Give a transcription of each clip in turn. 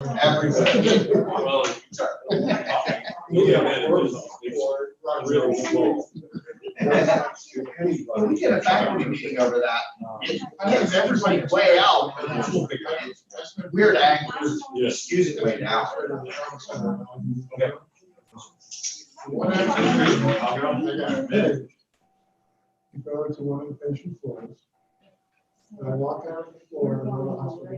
Everybody. Well, We did a faculty meeting over that. Because everybody way out. It's weird angles. Yes. Use it way now. You go into one of the patient floors, and I walk out on the floor and go to hospital.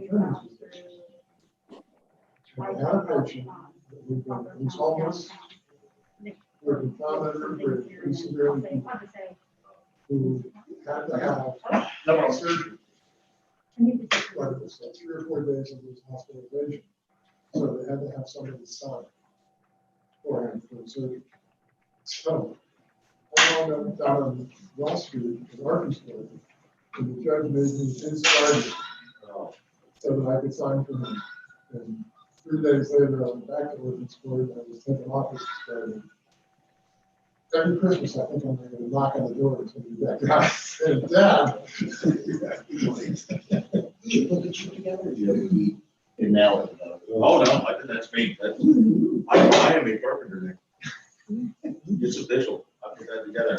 I had a patient that we've been, he's homeless, we've been commented with pretty severely, who had to have surgery. But it was like 3 or 4 days of his hospitalization, so they had to have somebody sign for him for the surgery. So I wound up down on Wall Street in Arkansas, and the judge made me his guardian, so that I could sign for him. And 3 days later, I went back to Orphan's Court, and I was taken off as his guardian. Every Christmas, I think I'm going to knock on the door and say, "Dad, and Dad." Look at you together. And now. Oh, no, I think that's me. I am a carpenter now. It's official. I put that together.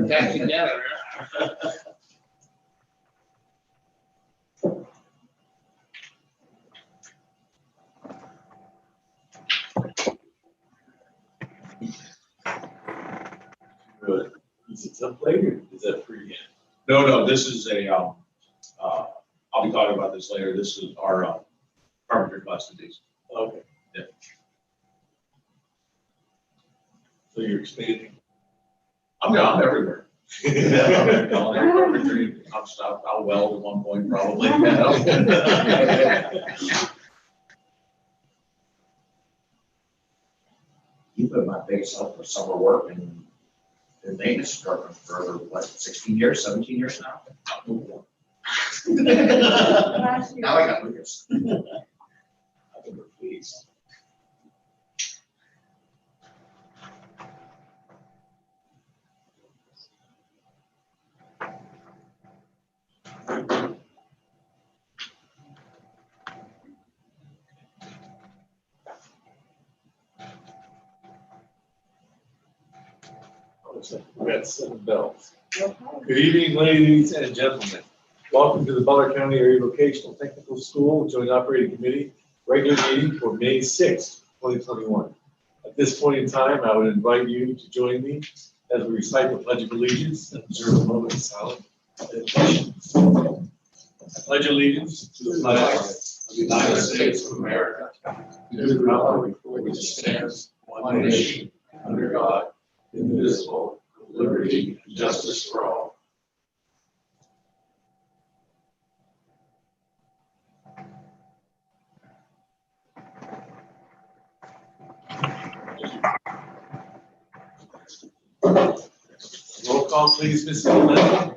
Back together. Good. Is it template or is that free again? No, this is a, I'll be talking about this later. This is our carpenter class today. Okay. Yeah. So you're expanding? I'm everywhere. I'm carpentry, I'm stuff, I'll weld at one point probably. You put my face up for summer work and the maintenance department for what, 16 years, 17 years now? Now I got Lucas. I think we're pleased. We got 7 bells. Good evening, ladies and gentlemen. Welcome to the Butler County Area Vocational-Technical School Joint Operating Committee regular meeting for May 6, 2021. At this point in time, I would invite you to join me as we recite the Pledge of Allegiance and observe a moment of silent attention. I pledge allegiance to the flag of the United States of America, and to the republic for which it stands, one nation, under God, indivisible, with liberty and justice for all. Roll call, please, Ms. Gilman.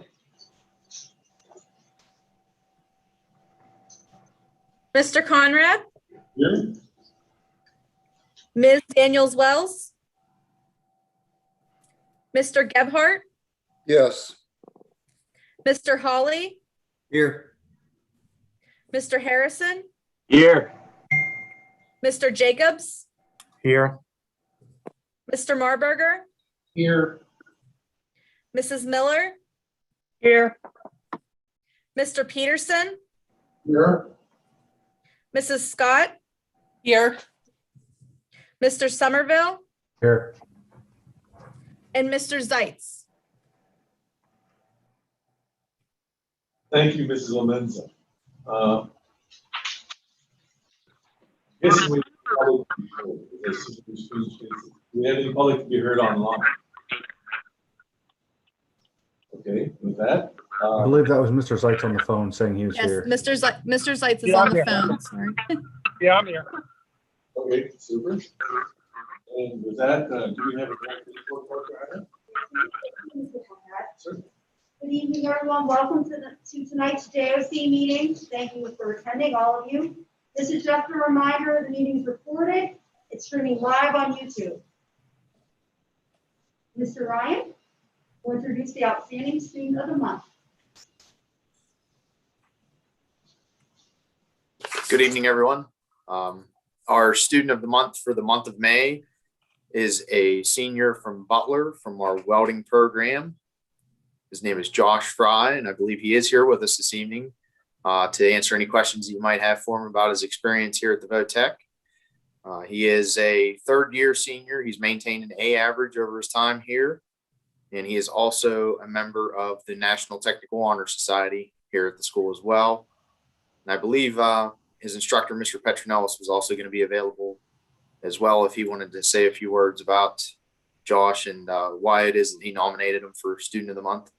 Mr. Conrad? Here. Ms. Daniels-Wells? Mr. Gebhardt? Yes. Mr. Hawley? Here. Mr. Harrison? Here. Mr. Jacobs? Here. Mr. Marburger? Here. Mrs. Miller? Here. Mr. Peterson? Here, Mrs. Scott? Here. Mr. Somerville? Here. And Mr. Zeitz? Thank you, Mrs. Amenza. Yes, we have any public to be heard online? Okay, with that. I believe that was Mr. Zeitz on the phone saying he was Yes, here. Mr. Zeitz is Yeah, on I'm the here. phone, sorry. Yeah, I'm here. Okay, super. And with that, do we have a director report, Ryder? Sir? Good evening, everyone. Welcome to tonight's JOC meeting. Thank you for attending, all of you. This is just a reminder, the meeting is recorded. It's streaming live on YouTube. Mr. Ryan will introduce the outstanding student of the month. Good evening, everyone. Our student of the month for the month of May is a senior from Butler from our welding program. His name is Josh Fry, and I believe he is here with us this evening to answer any questions you might have for him about his experience here at the Votech. He is a third-year senior. He's maintained an A average over his time here, and he is also a member of the National Technical Honor Society here at the school as well. And I believe his instructor, Mr. Petronellis, was also going to be available as well if he wanted to say a few words about Josh and why it is that he nominated him for Student of the Month.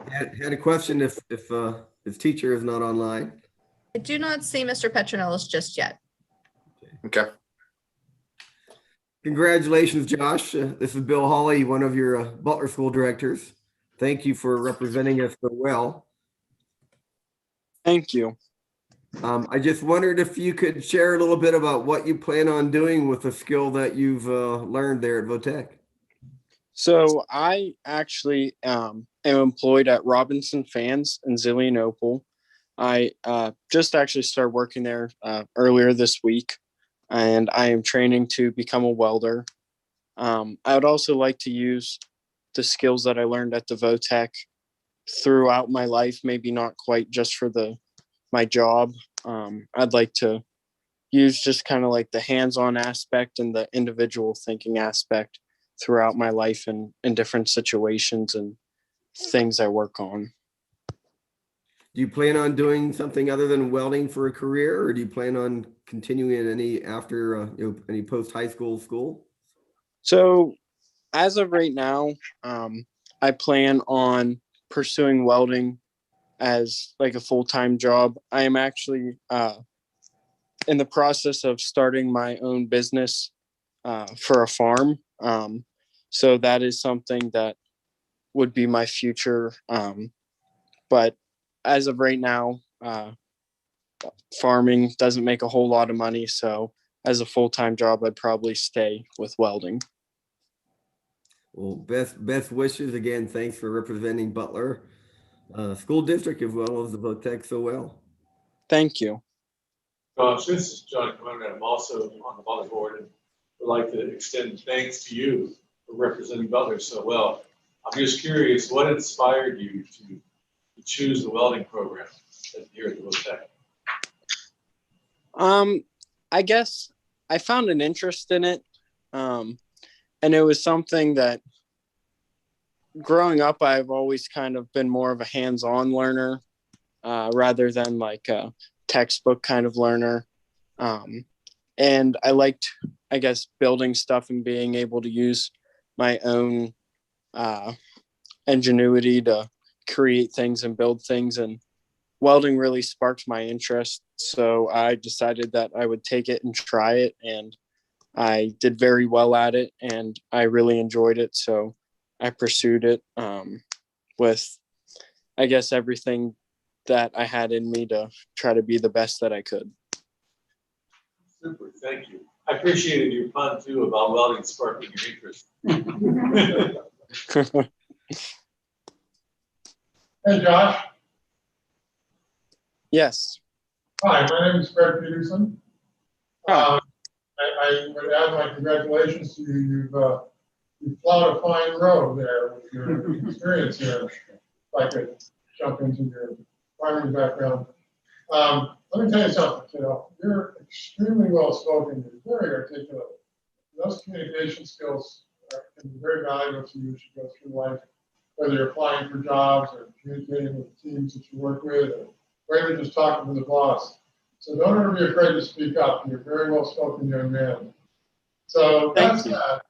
Had a question if his teacher is not online. I do not see Mr. Petronellis just yet. Okay. Congratulations, Josh. This is Bill Hawley, one of your Butler School directors. Thank you for representing us so well. Thank you. I just wondered if you could share a little bit about what you plan on doing with the skill that you've learned there at Votech. So I actually am employed at Robinson Fans in Zillionople. I just actually started working there earlier this week, and I am training to become a welder. I would also like to use the skills that I learned at the Votech throughout my life, maybe not quite just for my job. I'd like to use just kind of like the hands-on aspect and the individual thinking aspect throughout my life and in different situations and things I work on. Do you plan on doing something other than welding for a career, or do you plan on continuing in any after any post high school? So as of right now, I plan on pursuing welding as like a full-time job. I am actually in the process of starting my own business for a farm. So that is something that would be my future. But as of right now, farming doesn't make a whole lot of money. So as a full-time job, I'd probably stay with welding. Well, best wishes again. Thanks for representing Butler School District as well as the Votech so well. Thank you. Josh, this is John Conrad. I'm also on the Butler board and would like to extend thanks to you for representing Butler so well. I'm just curious, what inspired you to choose the welding program here at the Votech? I guess I found an interest in it. And it was something that growing up, I've always kind of been more of a hands-on learner rather than like a textbook kind of learner. And I liked, I guess, building stuff and being able to use my own ingenuity to create things and build things. And welding really sparked my interest. So I decided that I would take it and try it. And I did very well at it and I really enjoyed it. So I pursued it with, I guess, everything that I had in me to try to be the best that I could. Super, thank you. I appreciated your pun too about welding sparking your interest. Hey, Josh. Yes. Hi, my name is Fred Peterson. Hi. I would add my congratulations to you. You've plowed a fine road there with your experience here. If I could jump into your farming background. Let me tell you something, kiddo. You're extremely well spoken. You're very articulate. Those communication skills can be very valuable to you as you go through life, whether you're applying for jobs or communicating with the teams that you work with, or even just talking to the boss. So don't ever be afraid to speak up. You're a very well spoken young man. So that said,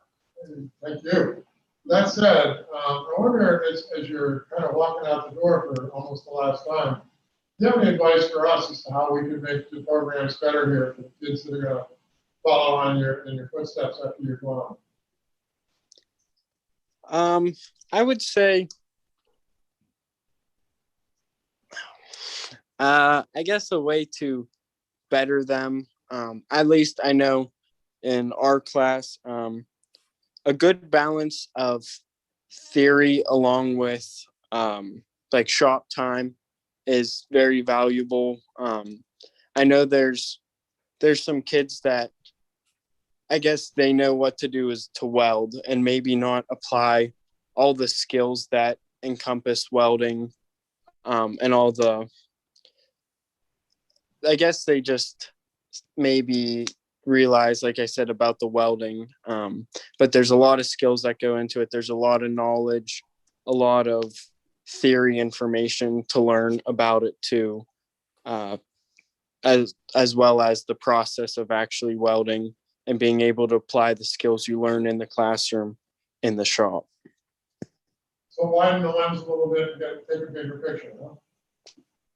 thank you. That said, I wonder as you're kind of walking out the door for almost the last time, do you have any advice for us as to how we can make the programs better here for the kids that are going to follow on in your footsteps after you're gone? I would say, I guess a way to better them, at least I know in our class, a good balance of theory along with like shop time is very valuable. I know there's some kids that I guess they know what to do is to weld and maybe not apply all the skills that encompass welding, and all the, I guess they just maybe realize, like I said, about the welding. But there's a lot of skills that go into it. There's a lot of knowledge, a lot of theory information to learn about it too, as well as the process of actually welding and being able to apply the skills you learn in the classroom in the shop. So widen the lens a little bit and take a bigger picture, huh?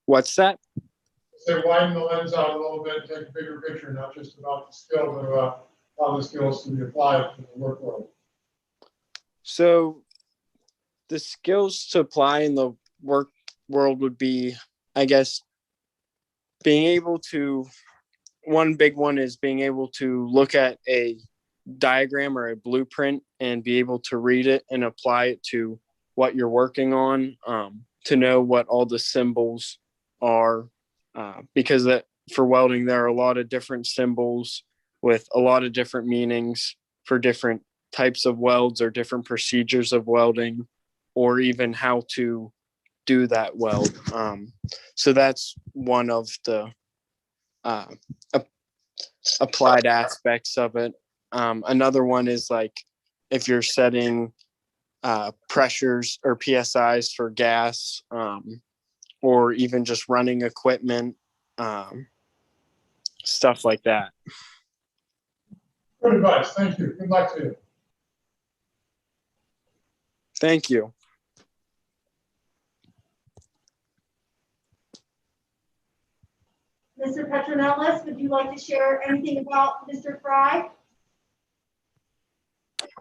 What's that? Say widen the lens out a little bit, take a bigger picture, not just about the skill, but about how the skills can be applied to the work world. So the skills to apply in the work world would be, I guess, being able to, one big one is being able to look at a diagram or a blueprint and be able to read it and apply it to what you're working on, to know what all the symbols are, because for welding, there are a lot of different symbols with a lot of different meanings for different types of welds or different procedures of welding, or even how to do that weld. So that's one of the applied aspects of it. Another one is like if you're setting pressures or PSIs for gas, or even just running equipment, stuff like that. Good advice. Thank you. Good luck to you. Thank you. Mr. Petronellis, would you like to share anything about Mr. Fry?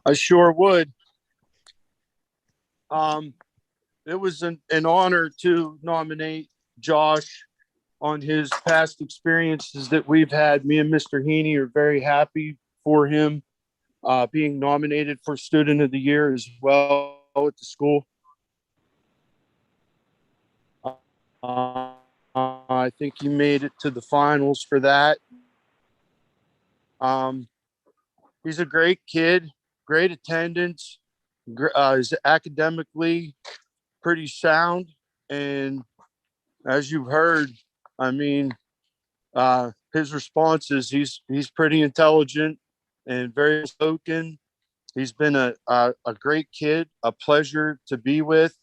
I sure would. It was an honor to nominate Josh on his past experiences that we've had. Me and Mr. Heaney are very happy for him being nominated for Student of the Year as well at the school. I think he made it to the finals for that. He's a great kid, great attendance, is academically pretty sound, and as you've heard, I mean, his responses, he's pretty intelligent and very spoken. He's been a great kid, a pleasure to be with,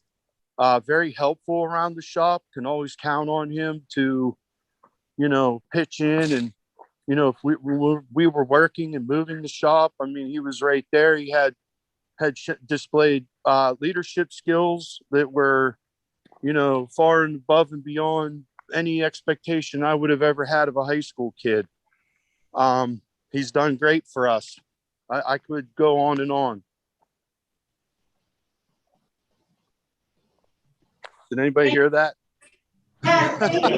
very helpful around the shop. Can always count on him to, pitch in, and if we were working and moving the shop, I mean, he was right there. He had displayed leadership skills that were, far and above and beyond any expectation I would have ever had of a high school kid. He's done great for us. I could go on and on. Did anybody hear that? Yes, thank you.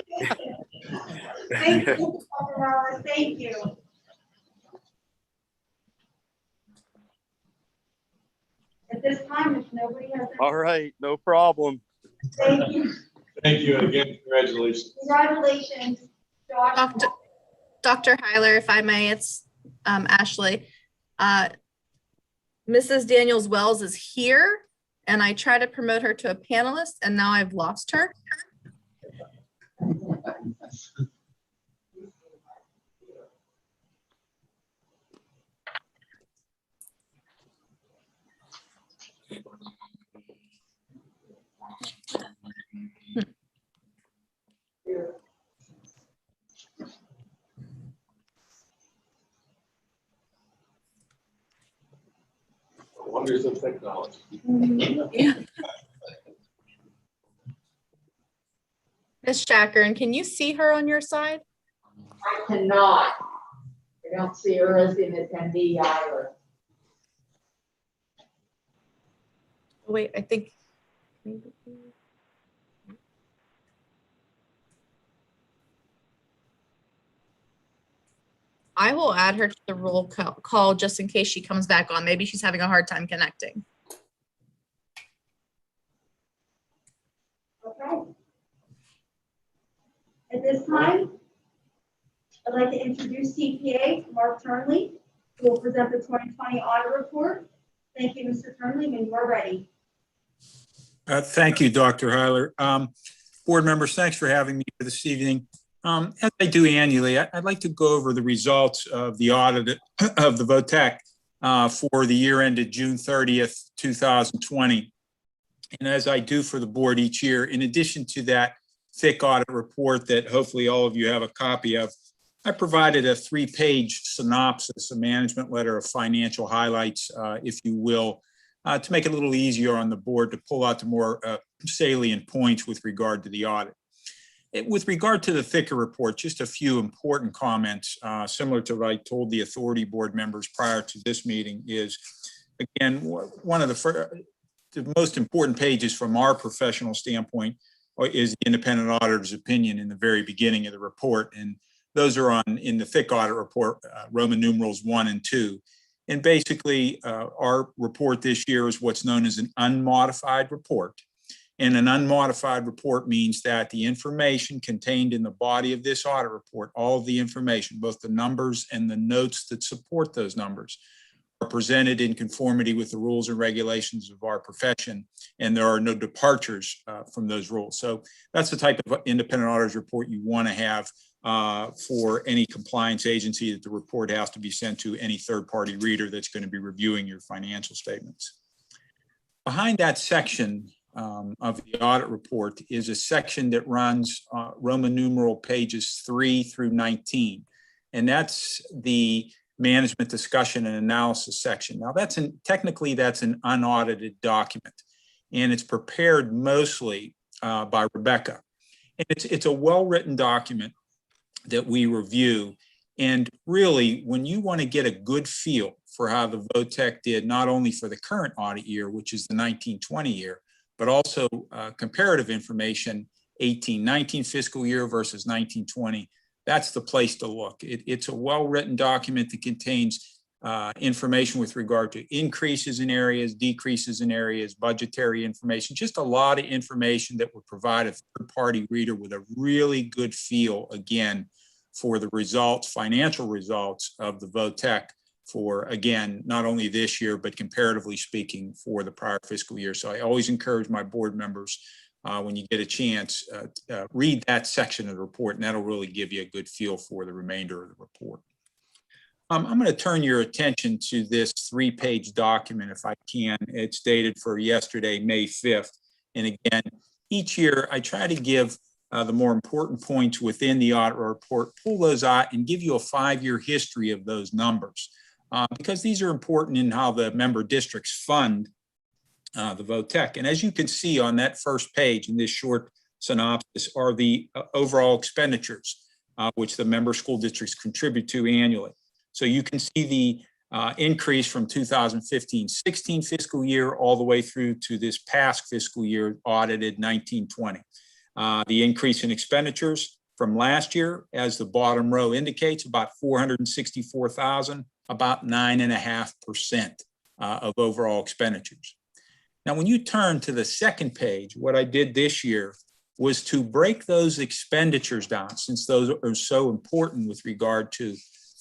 Thank you, Dr. Morales. Thank you. At this time, if nobody has. All right, no problem. Thank you. Thank you, and again, congratulations. Congratulations, Josh. Dr. Heiler, if I may, it's Ashley. Mrs. Daniels Wells is here, and I tried to promote her to a panelist, and now I've lost her. Wonders of technology. Yeah. Ms. Shackern, can you see her on your side? I cannot. I don't see her as an attendee either. Wait, I think maybe. I will add her to the roll call just in case she comes back on. Maybe she's having a hard time connecting. Okay. At this time, I'd like to introduce CPA Mark Turnley, who will present the 2020 audit report. Thank you, Mr. Turnley, when you are ready. Thank you, Dr. Heiler. Board members, thanks for having me here this evening. As I do annually, I'd like to go over the results of the audit of the VOTEC for the year ended June 30th, 2020. And as I do for the board each year, in addition to that thick audit report that hopefully all of you have a copy of, I provided a 3-page synopsis, a management letter of financial highlights, if you will, to make it a little easier on the board to pull out the more salient points with regard to the audit. With regard to the thicker report, just a few important comments, similar to what I told the authority board members prior to this meeting is, again, one of the most important pages from our professional standpoint is the independent auditor's opinion in the very beginning of the report. And those are in the thick audit report, Roman numerals 1 and 2. And basically, our report this year is what's known as an unmodified report. And an unmodified report means that the information contained in the body of this audit report, all of the information, both the numbers and the notes that support those numbers, are presented in conformity with the rules and regulations of our profession, and there are no departures from those rules. So that's the type of independent auditor's report you want to have for any compliance agency, that the report has to be sent to any third-party reader that's going to be reviewing your financial statements. Behind that section of the audit report is a section that runs Roman numeral pages 3 through 19, and that's the management discussion and analysis section. Now technically that's an unaudited document, and it's prepared mostly by Rebecca. And it's a well-written document that we review. And really, when you want to get a good feel for how the VOTEC did, not only for the current audit year, which is the 1920 year, but also comparative information, 18-19 fiscal year versus 1920, that's the place to look. It's a well-written document that contains information with regard to increases in areas, decreases in areas, budgetary information, just a lot of information that would provide a third-party reader with a really good feel, again, for the results, financial results of the VOTEC for, again, not only this year, but comparatively speaking for the prior fiscal year. So I always encourage my board members, when you get a chance, read that section of the report, and that'll really give you a good feel for the remainder of the report. I'm going to turn your attention to this 3-page document, if I can. It's dated for yesterday, May 5th. And again, each year I try to give the more important points within the audit report, pull those out and give you a 5-year history of those numbers. Because these are important in how the member districts fund the VOTEC. And as you can see on that first page in this short synopsis are the overall expenditures, which the member school districts contribute to annually. So you can see the increase from 2015-16 fiscal year all the way through to this past fiscal year audited 1920. The increase in expenditures from last year, as the bottom row indicates, about 464,000, about 9.5% of overall expenditures. Now, when you turn to the second page, what I did this year was to break those expenditures down, since those are so important with regard to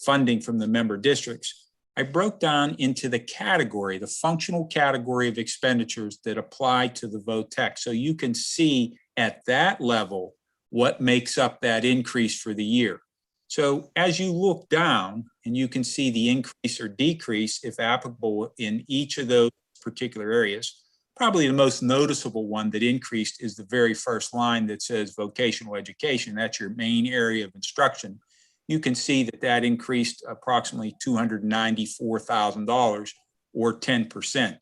funding from the member districts. I broke down into the category, the functional category of expenditures that apply to the VOTEC. So you can see at that level what makes up that increase for the year. So as you look down, and you can see the increase or decrease, if applicable, in each of those particular areas, probably the most noticeable one that increased is the very first line that says vocational education. That's your main area of instruction. You can see that that increased approximately $294,000 or 10%.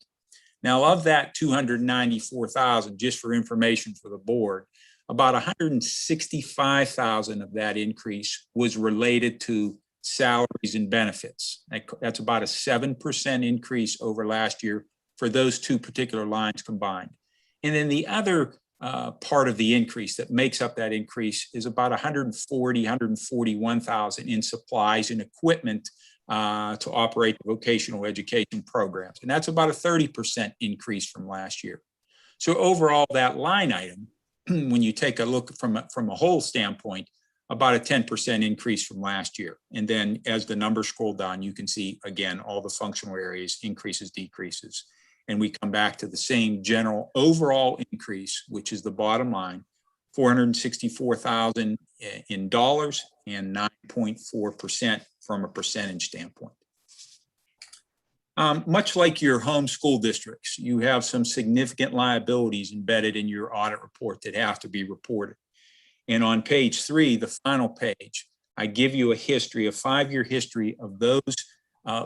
Now, of that $294,000, just for information for the board, about $165,000 of that increase was related to salaries and benefits. That's about a 7% increase over last year for those two particular lines combined. And then the other part of the increase that makes up that increase is about 141,000 in supplies and equipment to operate the vocational education programs. And that's about a 30% increase from last year. So overall, that line item, when you take a look from a whole standpoint, about a 10% increase from last year. And then as the numbers scroll down, you can see, again, all the functional areas, increases, decreases. And we come back to the same general overall increase, which is the bottom line, 464,000 in dollars and 9.4% from a percentage standpoint. Much like your home school districts, you have some significant liabilities embedded in your audit report that have to be reported. And on page 3, the final page, I give you a history, a 5-year history of those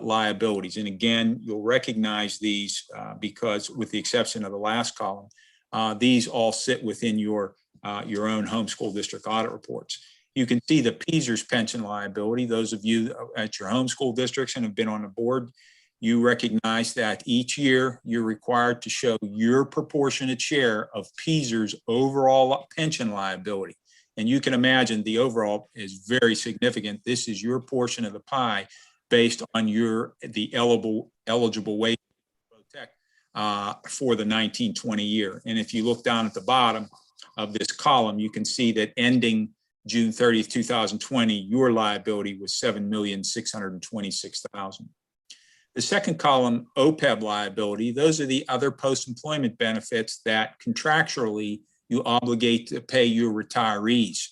liabilities. And again, you'll recognize these because with the exception of the last column, these all sit within your own home school district audit reports. You can see the PSERS pension liability. Those of you at your home school districts and have been on the board, you recognize that each year you're required to show your proportionate share of PSERS overall pension liability. And you can imagine the overall is very significant. This is your portion of the pie based on the eligible wage for the 1920 year. And if you look down at the bottom of this column, you can see that ending June 30th, 2020, your liability was $7,626,000. The second column, OPEB liability, those are the other post-employment benefits that contractually you obligate to pay your retirees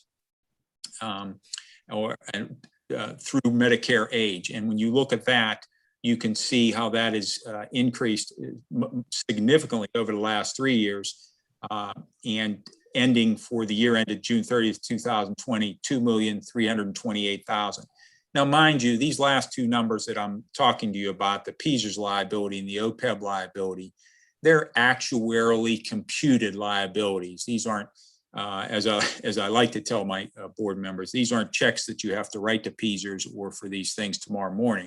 through Medicare age. And when you look at that, you can see how that has increased significantly over the last 3 years and ending for the year ended June 30th, 2020, $2,328,000. Now, mind you, these last two numbers that I'm talking to you about, the PSERS liability and the OPEB liability, they're actuarially computed liabilities. These aren't, as I like to tell my board members, these aren't checks that you have to write to PSERS or for these things tomorrow morning.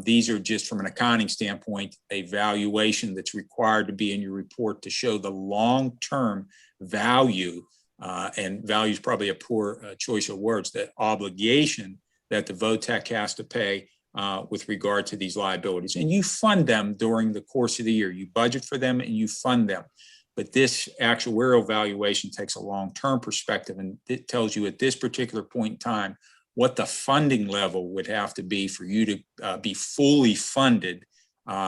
These are just from an accounting standpoint, a valuation that's required to be in your report to show the long-term value, and value is probably a poor choice of words, that obligation that the VOTEC has to pay with regard to these liabilities. And you fund them during the course of the year. You budget for them and you fund them. But this actuarial valuation takes a long-term perspective, and it tells you at this particular point in time what the funding level would have to be for you to be fully funded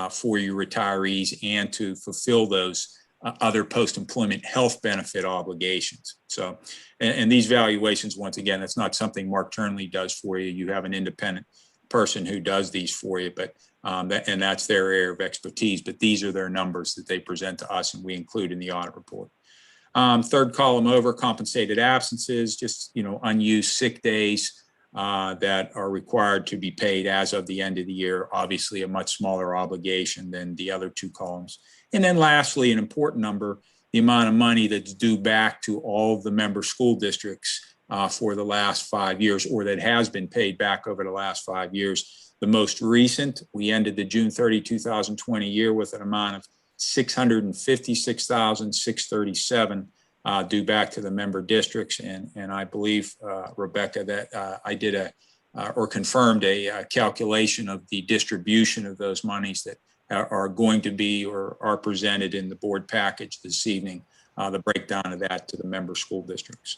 for your retirees and to fulfill those other post-employment health benefit obligations. So, and these valuations, once again, it's not something Mark Turnley does for you. You have an independent person who does these for you, but and that's their area of expertise. But these are their numbers that they present to us, and we include in the audit report. Third column over, compensated absences, just unused sick days that are required to be paid as of the end of the year. Obviously, a much smaller obligation than the other two columns. And then lastly, an important number, the amount of money that's due back to all of the member school districts for the last 5 years, or that has been paid back over the last 5 years. The most recent, we ended the June 30, 2020 year with an amount of $656,637 due back to the member districts. And I believe, Rebecca, that I did or confirmed a calculation of the distribution of those monies that are going to be or are presented in the board package this evening, the breakdown of that to the member school districts.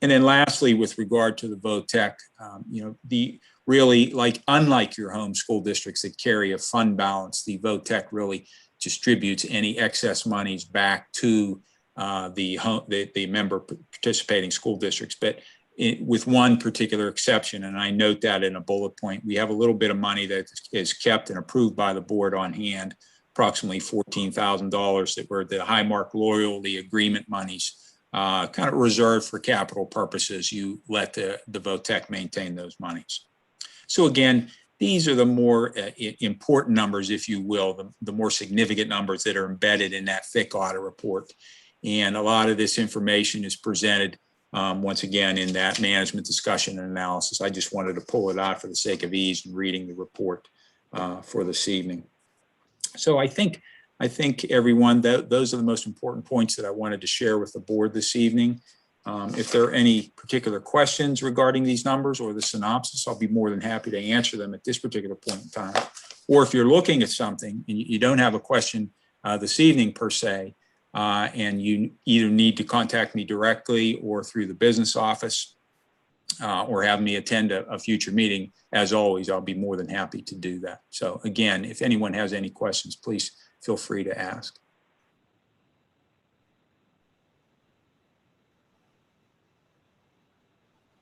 And then lastly, with regard to the VOTEC, unlike your home school districts that carry a fund balance, the VOTEC really distributes any excess monies back to the member participating school districts. But with one particular exception, and I note that in a bullet point, we have a little bit of money that is kept and approved by the board on hand, approximately $14,000 that were the Highmark loyalty agreement monies, kind of reserved for capital purposes. You let the VOTEC maintain those monies. So again, these are the more important numbers, if you will, the more significant numbers that are embedded in that thick audit report. And a lot of this information is presented once again in that management discussion and analysis. I just wanted to pull it out for the sake of ease in reading the report for this evening. So I think I think everyone, those are the most important points that I wanted to share with the board this evening. If there are any particular questions regarding these numbers or the synopsis, I'll be more than happy to answer them at this particular point in time. Or if you're looking at something and you don't have a question this evening per se, and you either need to contact me directly or through the business office, or have me attend a future meeting, as always, I'll be more than happy to do that. So again, if anyone has any questions, please feel free to ask.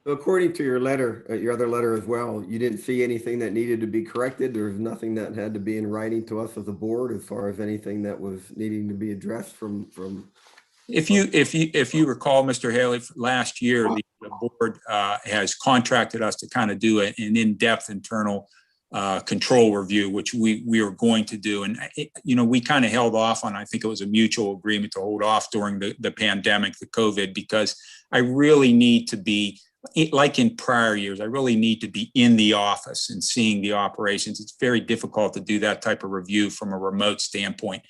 So according to your letter, your other letter as well, you didn't see anything that needed to be corrected. There's nothing that had to be in writing to us as a board as far as anything that was needing to be addressed from. If you recall, Mr. Haley, last year, the board has contracted us to kind of do an in-depth internal control review, which we are going to do. And, we kind of held off on, I think it was a mutual agreement to hold off during the pandemic, the COVID, because I really need to be, like in prior years, I really need to be in the office and seeing the operations. It's very difficult to do that type of review from a remote standpoint.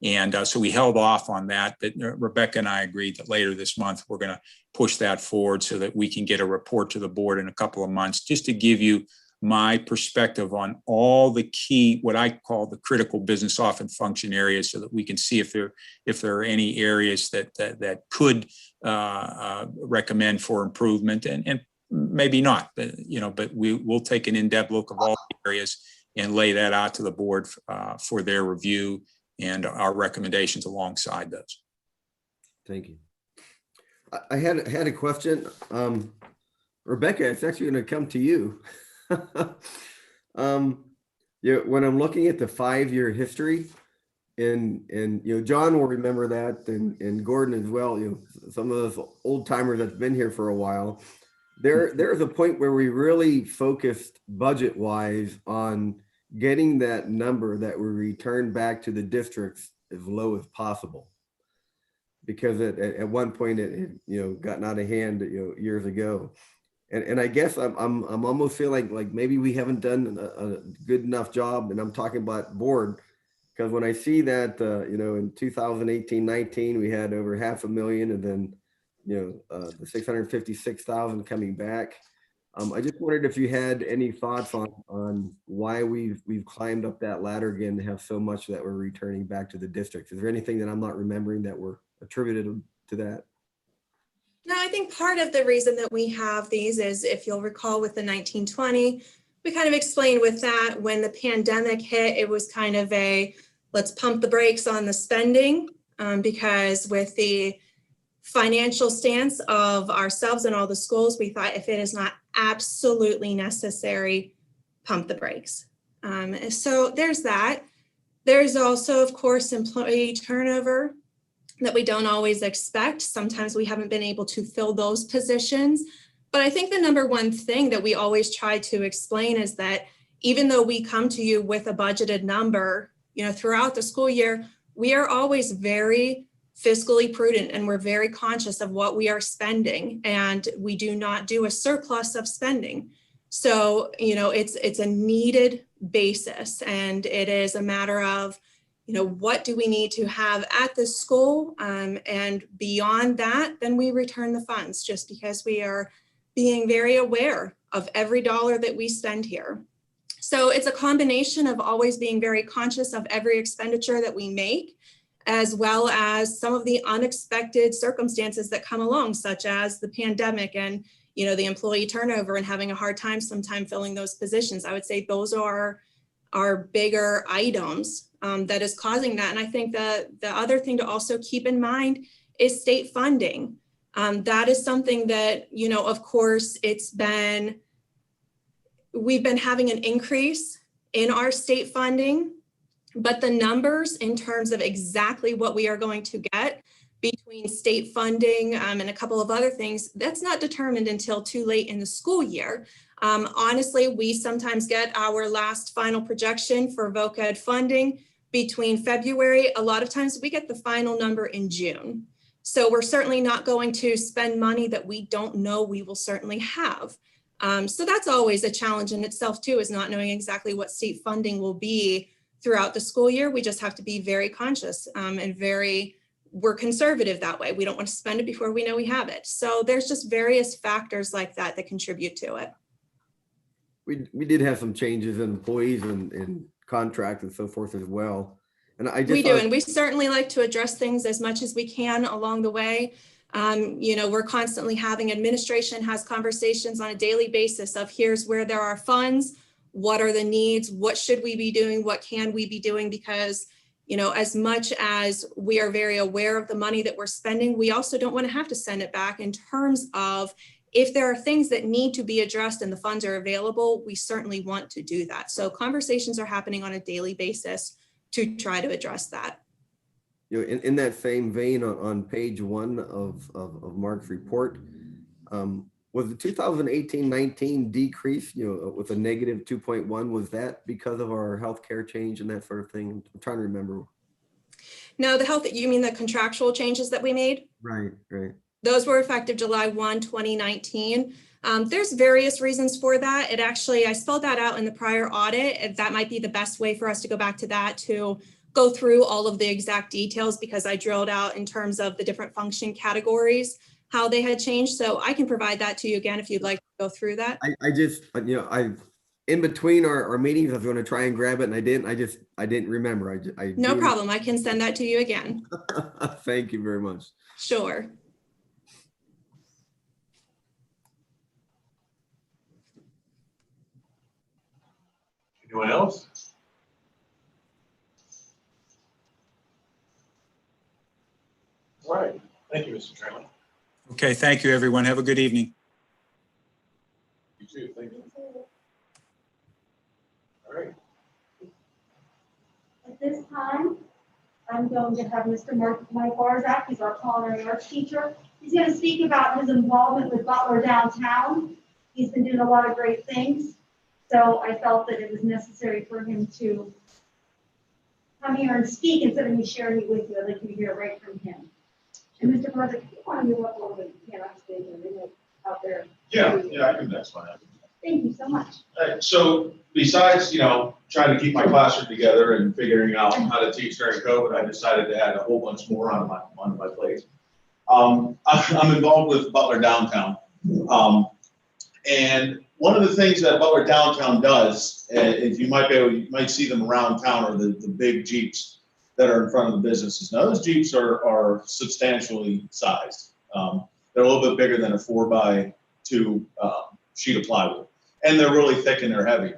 And so we held off on that, but Rebecca and I agreed that later this month, we're going to push that forward so that we can get a report to the board in a couple of months, just to give you my perspective on all the key, what I call the critical business often function areas, so that we can see if there are any areas that could recommend for improvement, and maybe not, but we'll take an in-depth look of all the areas and lay that out to the board for their review and our recommendations alongside those. Thank you. I had a question. Rebecca, it's actually going to come to you. When I'm looking at the 5-year history, and John will remember that, and Gordon as well, some of those old timers that's been here for a while, there's a point where we really focused budget wise on getting that number that we return back to the districts as low as possible, because at one point it gotten out of hand years ago. And I guess I'm almost feeling like maybe we haven't done a good enough job, and I'm talking about board, because when I see that in 2018-19 we had over $500,000, and then the 656,000 coming back. I just wondered if you had any thoughts on why we've climbed up that ladder again to have so much that we're returning back to the districts. Is there anything that I'm not remembering that were attributed to that? No, I think part of the reason that we have these is, if you'll recall, with the 1920, we kind of explained with that when the pandemic hit, it was kind of a let's pump the brakes on the spending, because with the financial stance of ourselves and all the schools, we thought if it is not absolutely necessary, pump the brakes. So there's that. There's also, of course, employee turnover that we don't always expect. Sometimes we haven't been able to fill those positions. But I think the number one thing that we always try to explain is that even though we come to you with a budgeted number, throughout the school year, we are always very fiscally prudent, and we're very conscious of what we are spending, and we do not do a surplus of spending. So, it's a needed basis, and it is a matter of, what do we need to have at the school? And beyond that, then we return the funds, just because we are being very aware of every dollar that we spend here. So it's a combination of always being very conscious of every expenditure that we make, as well as some of the unexpected circumstances that come along, such as the pandemic and, the employee turnover and having a hard time sometime filling those positions. I would say those are our bigger items that is causing that. And I think the other thing to also keep in mind is state funding. That is something that, of course, we've been having an increase in our state funding, but the numbers in terms of exactly what we are going to get between state funding and a couple of other things, that's not determined until too late in the school year. Honestly, we sometimes get our last final projection for voc ed funding between February. A lot of times we get the final number in June. So we're certainly not going to spend money that we don't know we will certainly have. So that's always a challenge in itself too, is not knowing exactly what state funding will be throughout the school year. We just have to be very conscious and we're conservative that way. We don't want to spend it before we know we have it. So there's just various factors like that that contribute to it. We did have some changes in employees and contracts and so forth as well. And I just We do, and we certainly like to address things as much as we can along the way. We're constantly having administration has conversations on a daily basis of here's where there are funds, what are the needs, what should we be doing, what can we be doing? Because, as much as we are very aware of the money that we're spending, we also don't want to have to send it back in terms of if there are things that need to be addressed and the funds are available, we certainly want to do that. So conversations are happening on a daily basis to try to address that. In that same vein, on page 1 of Mark's report, was the 2018-19 decrease, with a negative 2.1, was that because of our healthcare change and that sort of thing? I'm trying to remember. No, you mean the contractual changes that we made? Right. Those were effective July 1, 2019. There's various reasons for that. I spelled that out in the prior audit. That might be the best way for us to go back to that to go through all of the exact details, because I drilled out in terms of the different function categories, how they had changed. So I can provide that to you again if you'd like to go through that. I in between our meetings, I was going to try and grab it and I didn't remember. No problem. I can send that to you again. Thank you very much. Sure. Anyone else? All right. Thank you, Mr. Chairman. Okay, thank you, everyone. Have a good evening. You too. Thank you. All right. At this time, I'm going to have Mr. Mike Barzak, he's our culinary arts teacher. He's going to speak about his involvement with Butler Downtown. He's been doing a lot of great things. So I felt that it was necessary for him to come here and speak instead of me sharing it with you. I'd like you to hear right from him. And Mr. Barzak, if you want to move up a little bit, you can't stage and out there. Yeah, I can, that's fine. Thank you so much. So besides, trying to keep my classroom together and figuring out how to teach during COVID, I decided to add a whole bunch more on my plate. I'm involved with Butler Downtown. And one of the things that Butler Downtown does, if you might see them around town, are the big Jeeps that are in front of the businesses. Now those Jeeps are substantially sized. They're a little bit bigger than a 4x2 sheet of plywood. And they're really thick and they're heavy.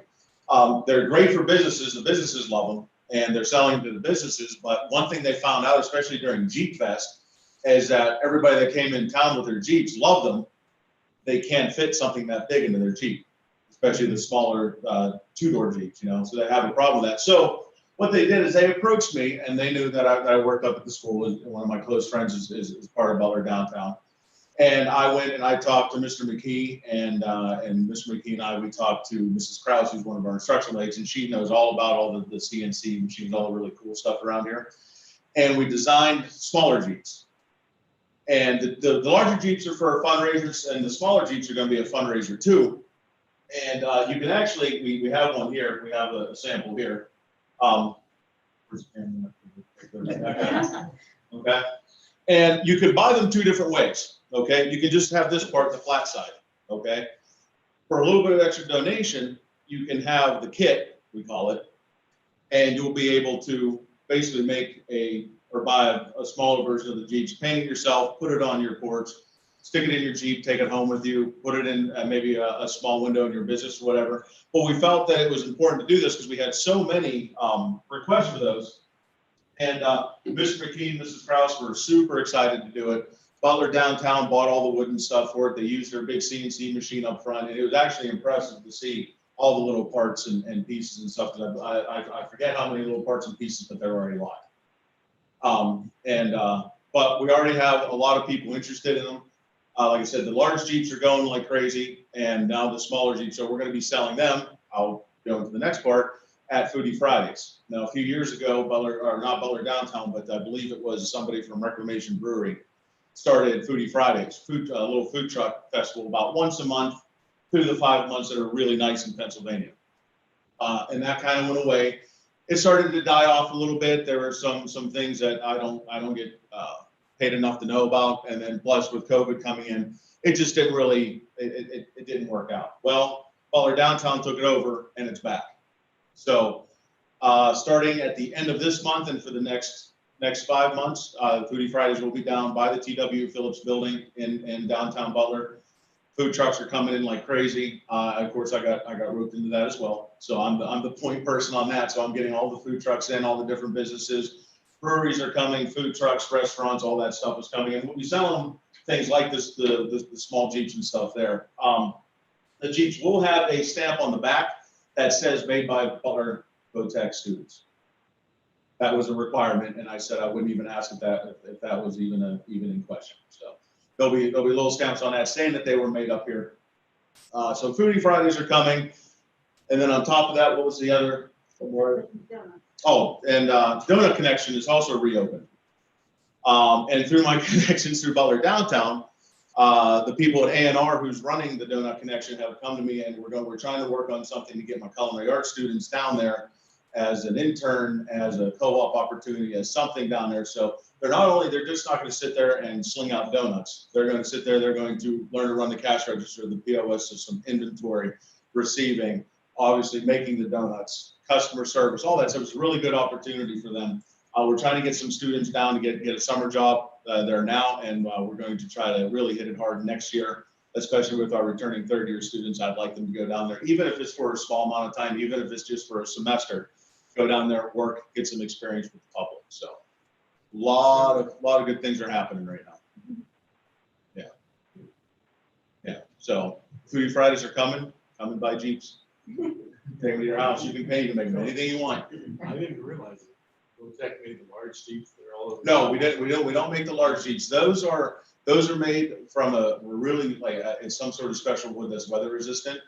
They're great for businesses. The businesses love them and they're selling to the businesses. But one thing they found out, especially during Jeep Fest, is that everybody that came in town with their Jeeps loved them. They can't fit something that big into their Jeep, especially the smaller 2-door Jeeps, so they have a problem with that. So what they did is they approached me and they knew that I worked up at the school and one of my close friends is part of Butler Downtown. And I went and I talked to Mr. McKee and Mr. McKee and I, we talked to Mrs. Krause, who's one of our instructional aides, and she knows all about all the CNC machines, all the really cool stuff around here. And we designed smaller Jeeps. And the larger Jeeps are for fundraisers and the smaller Jeeps are going to be a fundraiser too. And you can actually, we have one here, we have a sample here. Okay. And you could buy them 2 different ways. Okay, you can just have this part, the flat side. Okay, for a little bit of extra donation, you can have the kit, we call it, and you'll be able to basically make or buy a smaller version of the Jeeps, paint it yourself, put it on your porch, stick it in your Jeep, take it home with you, put it in maybe a small window in your business or whatever. But we felt that it was important to do this because we had so many requests for those. And Mr. McKee and Mrs. Krause were super excited to do it. Butler Downtown bought all the wooden stuff for it. They used their big CNC machine up front, and it was actually impressive to see all the little parts and pieces and stuff. I forget how many little parts and pieces, but they're already live. But we already have a lot of people interested in them. Like I said, the large Jeeps are going like crazy, and now the smaller Jeeps. So we're going to be selling them. I'll go into the next part at Foodie Fridays. Now, a few years ago, not Butler Downtown, but I believe it was somebody from Reclamation Brewery started Foodie Fridays, a little food truck festival about once a month through the 5 months that are really nice in Pennsylvania. And that kind of went away. it started to die off a little bit. There were some things that I don't get paid enough to know about, and then plus with COVID coming in, it just didn't really it didn't work out. Well, Butler Downtown took it over, and it's back. So starting at the end of this month and for the next 5 months, Foodie Fridays will be down by the TW Phillips building in downtown Butler. Food trucks are coming in like crazy. Of course, I got roped into that as well. So I'm the point person on that. So I'm getting all the food trucks in, all the different businesses. Breweries are coming, food trucks, restaurants, all that stuff is coming in. We'll be selling things like this, the small Jeeps and stuff there. The Jeeps will have a stamp on the back that says made by Butler Votech students. That was a requirement, and I said I wouldn't even ask if that was even in question. So there'll be little stamps on that saying that they were made up here. So Foodie Fridays are coming, and then on top of that, what was the other word? Oh, and Donut Connection is also reopened. And through my connections through Butler Downtown, the people at A&R who's running the Donut Connection have come to me, and we're trying to work on something to get my culinary arts students down there as an intern, as a co-op opportunity, as something down there. So they're just not going to sit there and sling out donuts. They're going to sit there, they're going to learn to run the cash register, the POS system, inventory, receiving, obviously making the donuts, customer service, all that. So it's a really good opportunity for them. We're trying to get some students down to get a summer job there now, and we're going to try to really hit it hard next year, especially with our returning third-year students. I'd like them to go down there, even if it's for a small amount of time, even if it's just for a semester, go down there, work, get some experience with the public. So a lot of good things are happening right now. Yeah. So Foodie Fridays are coming by Jeeps. Take them to your house. You can pay, you can make them anything you want. I didn't realize it. Votech made the large Jeeps. They're all over. No, we don't make the large Jeeps. Those are made from it's some sort of special wood that's weather resistant,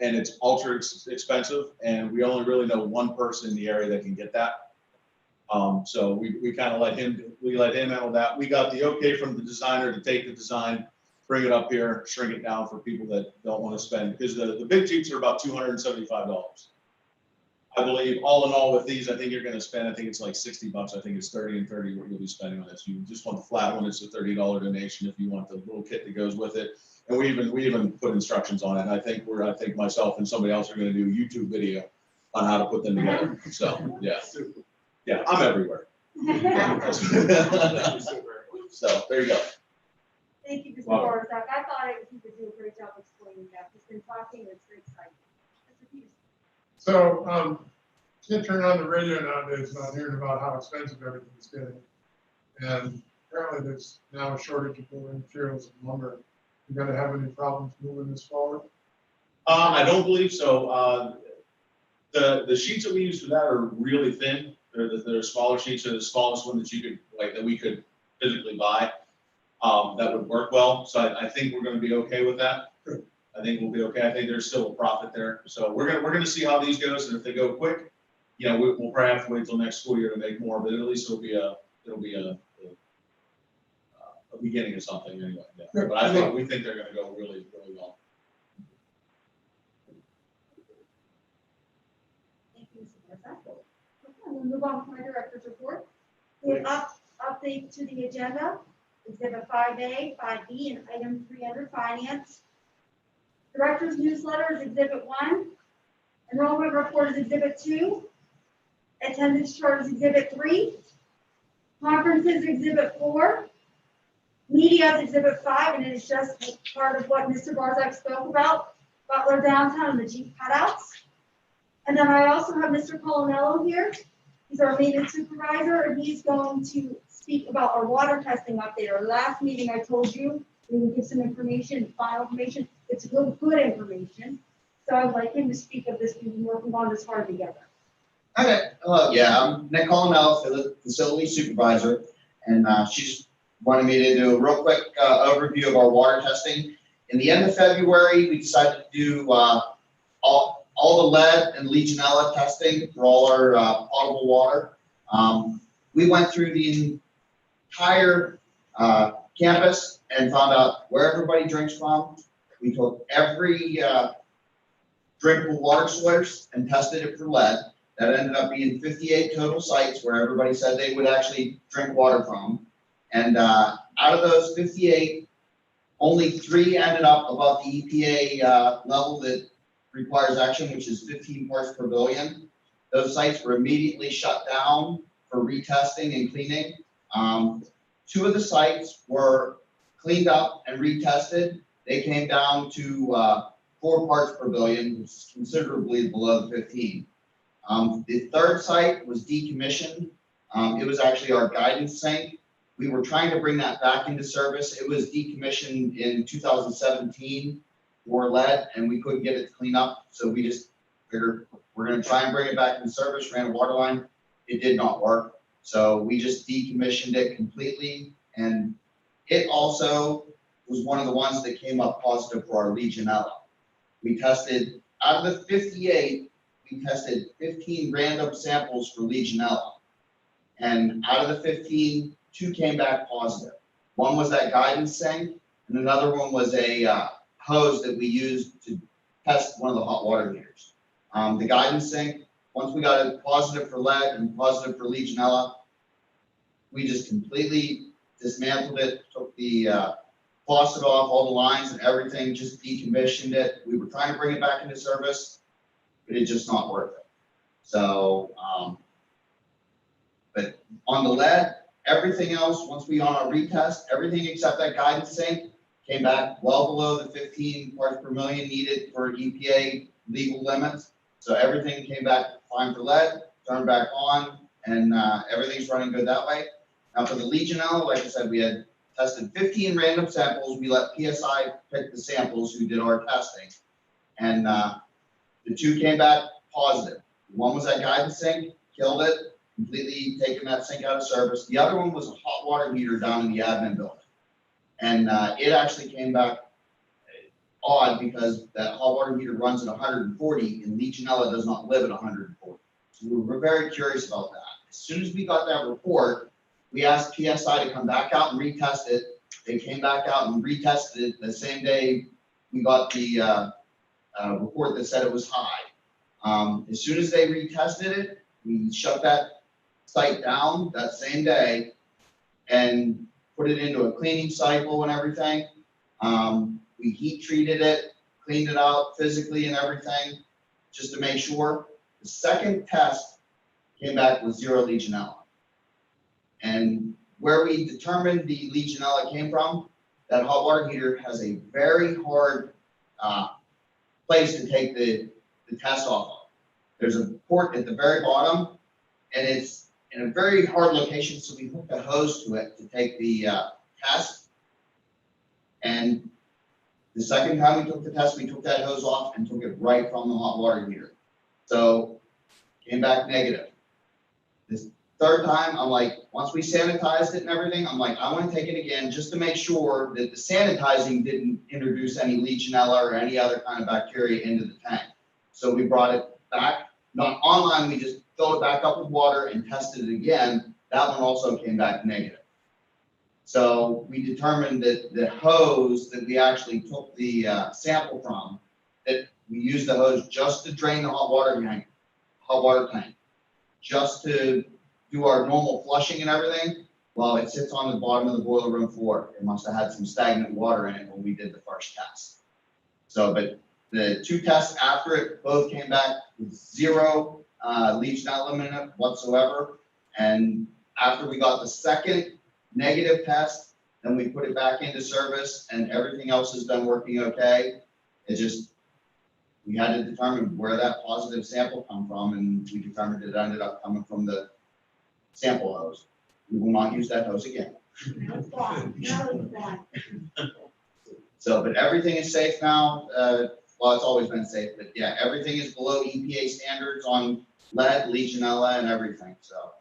and it's ultra expensive, and we only really know one person in the area that can get that. So we kind of let him handle that. We got the okay from the designer to take the design, bring it up here, shrink it down for people that don't want to spend, because the big Jeeps are about $275. I believe all in all with these, I think you're going to spend, I think it's like $60. I think it's 30 and 30 what you'll be spending on this. You just want the flat one, it's a $30 donation. If you want the little kit that goes with it, and we even put instructions on it. And I think myself and somebody else are going to do a YouTube video on how to put them together. So yeah, I'm everywhere. So there you go. Thank you, Mr. Barzak. I thought he could do a great job explaining that. He's been talking, it's very exciting. So, can't turn on the radio nowadays without hearing about how expensive everything's getting. And apparently there's now a shortage of building materials and lumber. You gonna have any problems moving this forward? I don't believe so. The sheets that we use for that are really thin. They're smaller sheets. They're the smallest one that we could physically buy. That would work well. So I think we're going to be okay with that. I think we'll be okay. I think there's still a profit there. So we're gonna see how these goes, and if they go quick, we'll probably have to wait till next school year to make more. But at least it'll be a beginning of something anyway. Yeah. But we think they're going to go really, really well. Thank you, Mr. Barzak. Okay, we'll move on to my director's report. We have update to the agenda. Exhibit 5A, 5B, and item 3 under finance. Director's newsletter is Exhibit 1. Enrollment report is Exhibit 2. Attendance chart is Exhibit 3. Conferences Exhibit 4. Media is Exhibit 5, and it is just part of what Mr. Barzak spoke about, Butler Downtown and the Jeep cutouts. And then I also have Mr. Colonello here. He's our maintenance supervisor, and he's going to speak about our water testing update. Our last meeting, I told you, we would give some information, final information. It's good information. So I'd like him to speak of this. We've been working on this hard together. Okay, hello, yeah, I'm Nick Colonel, facility supervisor, and she just wanted me to do a real quick overview of our water testing. In the end of February, we decided to do all the lead and Legionella testing for all our potable water. We went through the entire campus and found out where everybody drinks from. We took every drinkable water source and tested it for lead. That ended up being 58 total sites where everybody said they would actually drink water from. And out of those 58, only 3 ended up above the EPA level that requires action, which is 15 parts per billion. Those sites were immediately shut down for retesting and cleaning. 2 of the sites were cleaned up and retested. They came down to 4 parts per billion, which is considerably below the 15. The third site was decommissioned. It was actually our guidance sink. We were trying to bring that back into service. It was decommissioned in 2017 for lead, and we couldn't get it to clean up. So we just figured we're going to try and bring it back into service, ran a water line. It did not work. So we just decommissioned it completely. And it also was one of the ones that came up positive for our Legionella. We tested, out of the 58, we tested 15 random samples for Legionella. And out of the 15, 2 came back positive. One was that guidance sink, and another one was a hose that we used to test one of the hot water heaters. The guidance sink, once we got it positive for lead and positive for Legionella, we just completely dismantled it, took the faucet off, all the lines and everything, just decommissioned it. We were trying to bring it back into service, but it's just not worth it. So, but on the lead, everything else, once we on our retest, everything except that guidance sink came back well below the 15 parts per million needed for EPA legal limits. So everything came back fine for lead, turned back on, and everything's running good that way. Now for the Legionella, like I said, we had tested 15 random samples. We let PSI pick the samples who did our testing. And the 2 came back positive. One was that guidance sink, killed it, completely taken that sink out of service. The other one was a hot water heater down in the admin building. And it actually came back odd because that hot water heater runs at 140 and Legionella does not live at 140. So we were very curious about that. As soon as we got that report, we asked PSI to come back out and retest it. They came back out and retested it the same day we got the report that said it was high. As soon as they retested it, we shut that site down that same day and put it into a cleaning cycle and everything. We heat treated it, cleaned it out physically and everything, just to make sure. The second test came back with 0 Legionella. And where we determined the Legionella came from, that hot water heater has a very hard place to take the test off of. There's a port at the very bottom, and it's in a very hard location, so we hooked a hose to it to take the test. And the second time we took the test, we took that hose off and took it right from the hot water heater. So came back negative. This third time, I'm like, once we sanitized it and everything, I'm like, I want to take it again just to make sure that the sanitizing didn't introduce any Legionella or any other kind of bacteria into the tank. So we brought it back, not online, we just filled it back up with water and tested it again. That one also came back negative. So we determined that the hose that we actually took the sample from, that we used the hose just to drain the hot water tank, just to do our normal flushing and everything. Well, it sits on the bottom of the boiler room floor. It must have had some stagnant water in it when we did the first test. So, but the 2 tests after it both came back with 0 Legionella in it whatsoever. And after we got the second negative test, then we put it back into service and everything else has been working okay. It just, we had to determine where that positive sample come from, and we determined it ended up coming from the sample hose. We will not use that hose again. That's gone. Now it's gone. So, but everything is safe now. Well, it's always been safe, but yeah, everything is below EPA standards on lead, Legionella, and everything, so.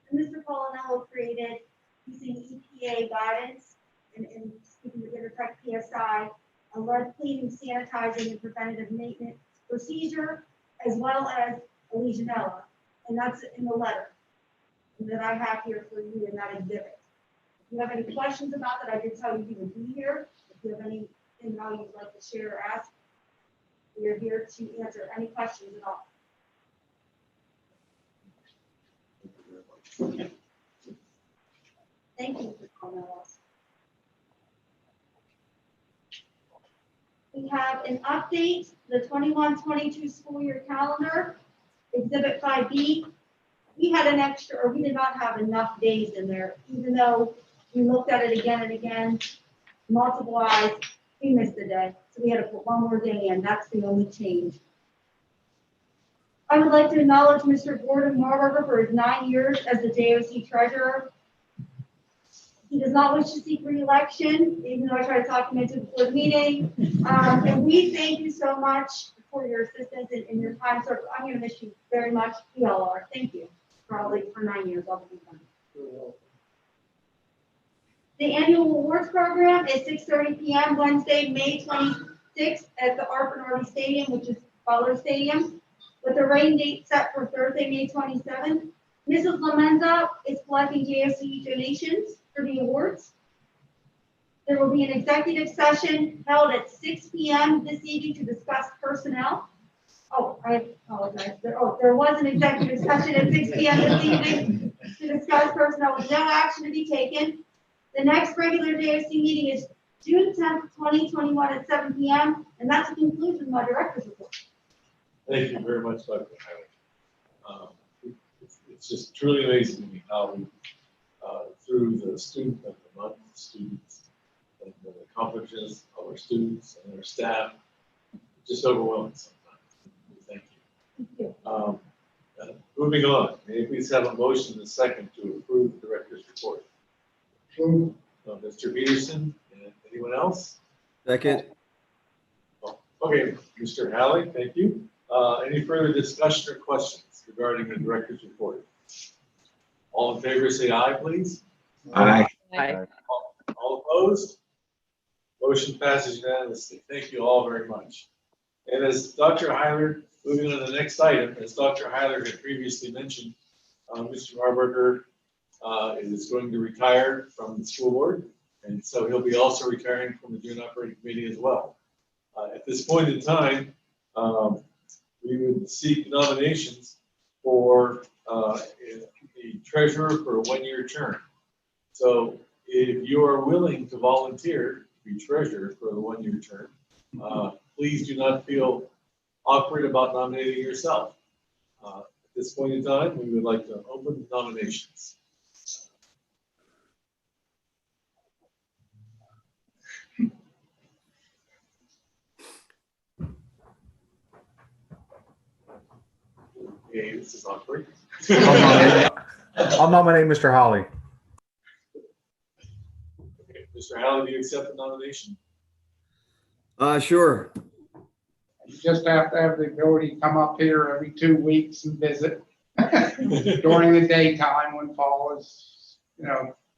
And Mr. Polinello created, using EPA guidance and speaking with Intertech PSI, a lead cleaning, sanitizing, and preventative maintenance procedure, as well as a Legionella. And that's in the letter that I have here for you in that exhibit. If you have any questions about that, I did tell you he would be here. If you have anything now you'd like to share or ask, we are here to answer any questions at all. Thank you for calling us. We have an update, the 21-22 school year calendar, Exhibit 5B. We had an extra, or we did not have enough days in there, even though we looked at it again and again, multiple eyes, we missed a day. So we had to put one more day in. That's the only change. I would like to acknowledge Mr. Gordon Marburger for his 9 years as the JOC treasurer. He does not wish to seek re-election, even though I tried to talk him into the meeting. And we thank you so much for your assistance and your time, sir. I'm going to miss you very much. We all are. Thank you. Probably for 9 years. I'll be fine. The annual awards program is 6:30 p.m. Wednesday, May 26th at the Arp Stadium, which is Butler Stadium, with the rain date set for Thursday, May 27th. Mrs. Lamenza is collecting JSC donations for the awards. There will be an executive session held at 6 p.m. this evening to discuss personnel. Oh, I apologize. There was an executive session at 6 p.m. this evening to discuss personnel with no action to be taken. The next regular JOC meeting is June 10th, 2021 at 7 p.m. And that's the conclusion of my director's report. Thank you very much, Dr. Howard. It's just truly amazing to me how we, through the student of the month, students, and the accomplishments of our students and our staff, just overwhelming sometimes. Thank you. Moving on, may I please have a motion and a second to approve the director's report? Mr. Peterson, and anyone else? Second. Oh, okay, Mr. Halley, thank you. Any further discussion or questions regarding the director's report? All in favor, say aye, please. Aye. All opposed? Motion passes unanimously. Thank you all very much. And as Dr. Heiler, moving on to the next item, as Dr. Heiler had previously mentioned, Mr. Marburger is going to retire from the school board, and so he'll be also retiring from the Joint Operating Committee as well. At this point in time, we would seek nominations for the treasurer for a one-year term. So if you are willing to volunteer to be treasurer for the one-year term, please do not feel awkward about nominating yourself. At this point in time, we would like to open nominations. Okay, this is awkward. I'll nominate Mr. Holly. Okay, Mr. Halley, do you accept the nomination? Sure. You just have to have the ability to come up here every 2 weeks and visit during the daytime when Paul is,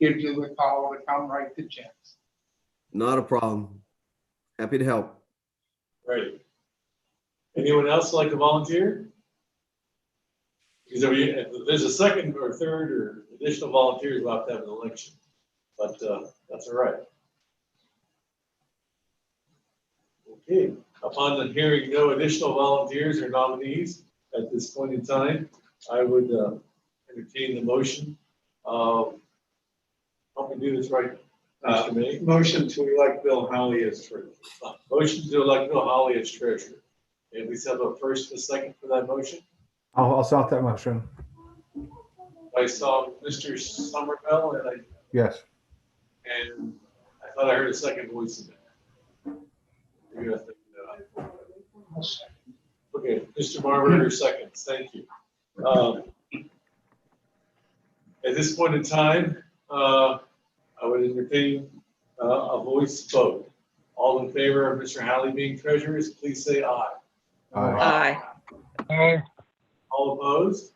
gives you the call to come write the checks. Not a problem. Happy to help. Right. Anyone else like to volunteer? Because if there's a second or third or additional volunteers, we'll have to have an election. But that's all right. Okay. Upon hearing no additional volunteers or nominees at this point in time, I would entertain the motion of, help me do this right, Mr. May. Motion to elect Bill Howley as treasurer. Motion to elect Bill Howley as treasurer. And we have a first and a second for that motion. I'll stop that motion. I saw Mr. Somerville Yes. and I thought I heard a second voice in there. Maybe I think that. Okay, Mr. Marburger seconds. Thank you. At this point in time, I would entertain a voice vote. All in favor of Mr. Halley being treasurer, please say aye. Aye. All opposed?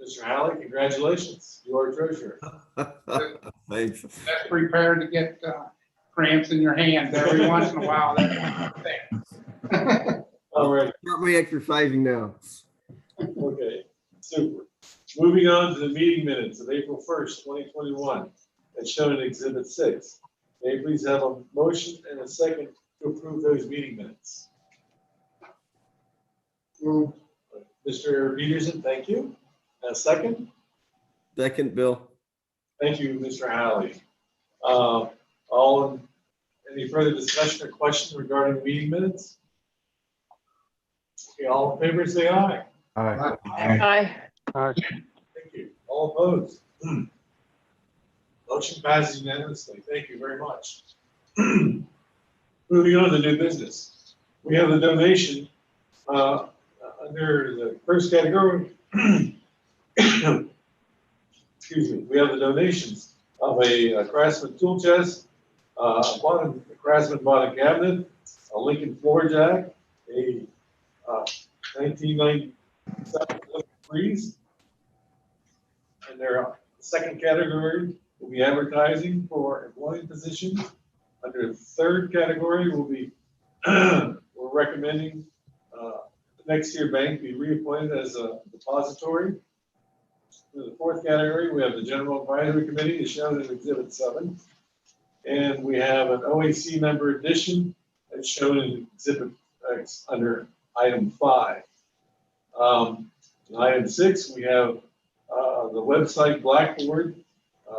Mr. Halley, congratulations. You are treasurer. Thanks. Just prepared to get cramps in your hands every once in a while. All right. Start my exercising now. Okay, super. Moving on to the meeting minutes of April 1st, 2021, as shown in Exhibit 6. May I please have a motion and a second to approve those meeting minutes? Mr. Peterson, thank you. A second? Second, Bill. Thank you, Mr. Halley. Any further discussion or question regarding meeting minutes? Okay, all in favor, say aye. Aye. Aye. Thank you. All opposed? Motion passes unanimously. Thank you very much. Moving on to new business. We have the donation under the first category. Excuse me. We have the donations of a Craftsman tool chest, a Craftsman bottom cabinet, a Lincoln floor jack, a 1997 Breeze. And their second category will be advertising for employee positions. Under the third category will be, we're recommending the next year bank be reappointed as a depository. In the fourth category, we have the General Advisory Committee is shown in Exhibit 7. And we have an OAC member addition that's shown in Exhibit X under Item 5. In Item 6, we have the website Blackboard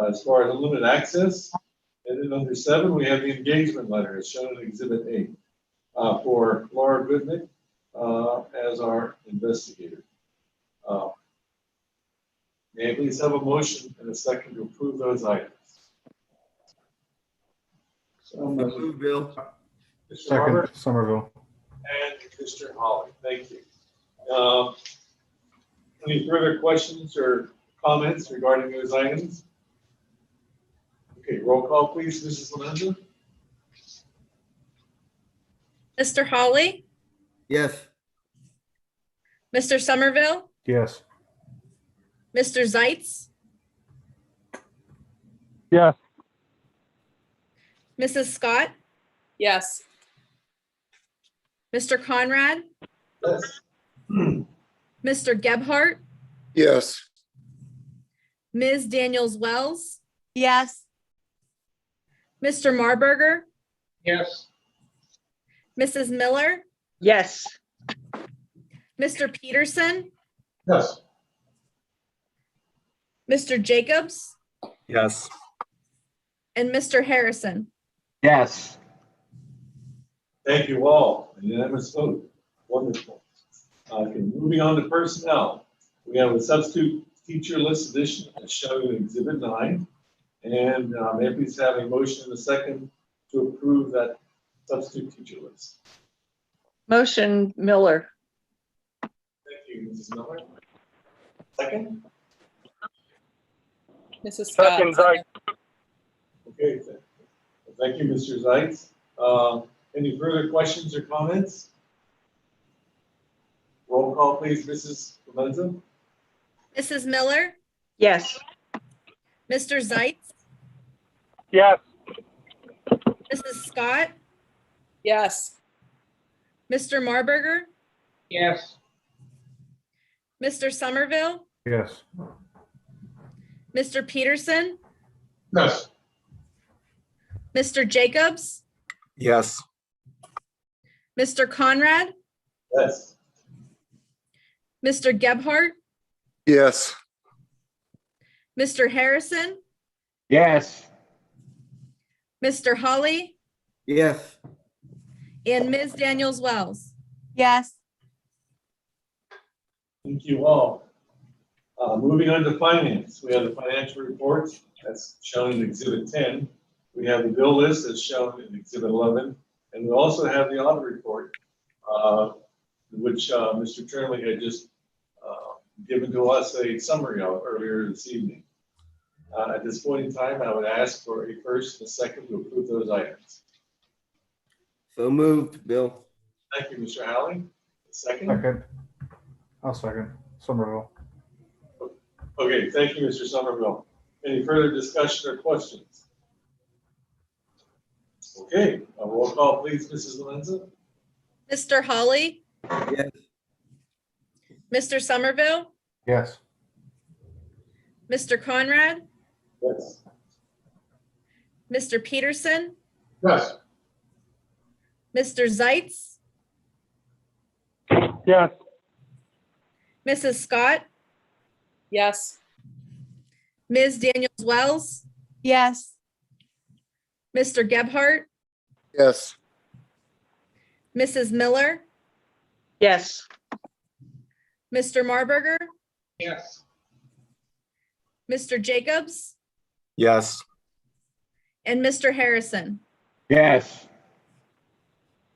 as far as limited access. And then under 7, we have the engagement letter as shown in Exhibit 8 for Laura Goodnick as our investigator. May I please have a motion and a second to approve those items? So moved, Bill. Mr. Second, Barber Somerville. and Mr. Holly. Thank you. Any further questions or comments regarding those items? Okay, roll call, please, Mrs. Lorenzo. Mr. Holly, Yes. Mr. Somerville, Yes. Mr. Zeitz, Yes. Mrs. Scott, Yes. Mr. Conrad, Yes. Mr. Gebhardt, Yes. Ms. Daniels Wells, Yes. Mr. Marburger, Yes. Mrs. Miller, Yes. Mr. Peterson, Yes. Mr. Jacobs, Yes. and Mr. Harrison. Yes. Thank you all. Unanimous vote. Wonderful. Okay, moving on to personnel. We have a substitute teacher list addition as shown in Exhibit 9. And may I please have a motion in a second to approve that substitute teacher list? Motion Miller. Thank you, Mrs. Miller. Second? Mrs. Scott. Okay, thank you, Mr. Zeitz. Any further questions or comments? Roll call, please, Mrs. Lorenzo. Mrs. Miller, Yes. Mr. Zeitz, Yes. Mrs. Scott, Yes. Mr. Marburger, Yes. Mr. Somerville, Yes. Mr. Peterson, Yes. Mr. Jacobs, Yes. Mr. Conrad, Yes. Mr. Gebhardt, Yes. Mr. Harrison, Yes. Mr. Holly, Yes. and Ms. Daniels Wells. Yes. Thank you all. Moving on to finance, we have the financial reports that's shown in Exhibit 10. We have the bill list as shown in Exhibit 11, and we also have the audit report, which Mr. Turnley had just given to us a summary of earlier this evening. At this point in time, I would ask for a first and a second to approve those items. So moved, Bill. Thank you, Mr. Halley. Second? Second. I'll second. Somerville. Okay, thank you, Mr. Somerville. Any further discussion or questions? Okay, a roll call, please, Mrs. Lorenzo. Mr. Holly, Yes. Mr. Somerville, Yes. Mr. Conrad, Yes. Mr. Peterson, Yes. Mr. Zeitz, Yes. Mrs. Scott, Yes. Ms. Daniels Wells, Yes. Mr. Gebhardt, Yes. Mrs. Miller, Yes. Mr. Marburger, Yes. Mr. Jacobs, Yes. and Mr. Harrison. Yes.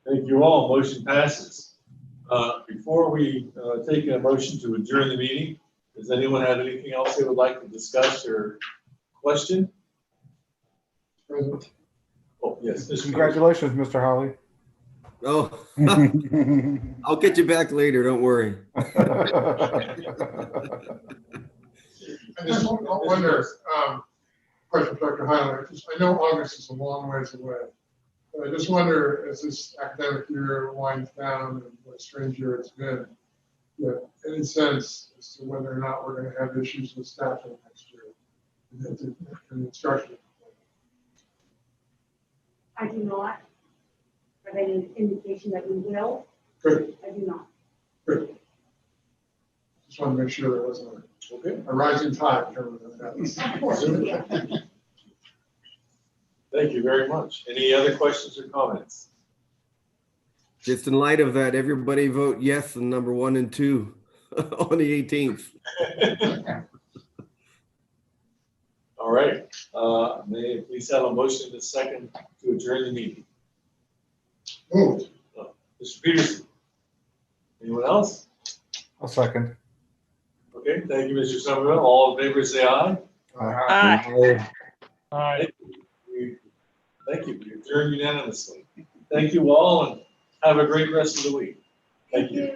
Thank you all. Motion passes. Before we take a motion to adjourn the meeting, does anyone have anything else they would like to discuss or question? Oh, yes. Mr. Peters. Congratulations, Mr. Holly. Oh, I'll get you back later. Don't worry. I just wonder, question for Dr. Heiler, I know August is a long ways away. But I just wonder, as this academic year winds down and what a strange year it's been, any sense as to whether or not we're going to have issues with staffing next year in instruction? I do not have any indication that we will. Good, I do not. good. Just want to make sure there wasn't a rising tide. Of course, yeah. Thank you very much. Any other questions or comments? Just in light of that, everybody vote yes on number 1 and 2 on the 18th. All right. May I please have a motion in a second to adjourn the meeting? Moved. Mr. Peterson. Anyone else? I'll second. Okay, thank you, Mr. Somerville. All in favor, say aye. Aye. Thank you. We adjourn unanimously. Thank you all and have a great rest of the week. Thank you.